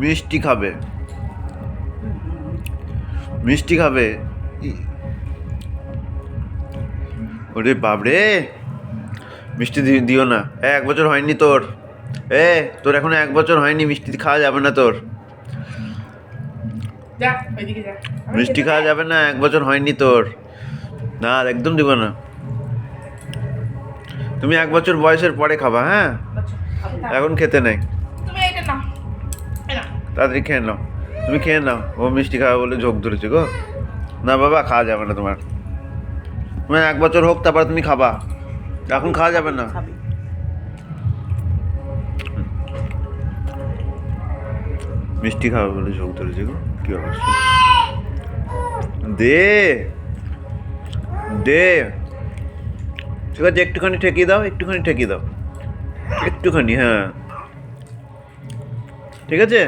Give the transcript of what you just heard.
মিষ্টি খাবে, মিষ্টি খাবে। ওরে বাবরে, মিষ্টি দিও না। 1 বছর হয়নি তোর। তোর এখনো 1 বছর হয়নি, মিষ্টি খাওয়া যাবে না তোর। মিষ্টি খাওয়া যাবে না, 1 বছর হয়নি তোর। না, একদম দিব না। তুমি 1 বছর বয়সের পরে খাবা, হ্যাঁ? এখন খেতে নেই। তাড়াতাড়ি খেয়ে নাও, তুমি খেয়ে নাও। ও মিষ্টি খাওয়া বলে ঝোঁক ধরেছে গো। না বাবা, খাওয়া যাবে না তোমার। 1 বছর হোক, তারপর তুমি খাবা। এখন খাওয়া যাবে না। মিষ্টি খাওয়া বলে ঝোঁক ধরেছে গো, কি অবস্থা। দে দে, ঠিক আছে, একটুখানি ঠেকিয়ে দাও, একটুখানি ঠেকিয়ে দাও, একটুখানি, হ্যাঁ, ঠিক আছে।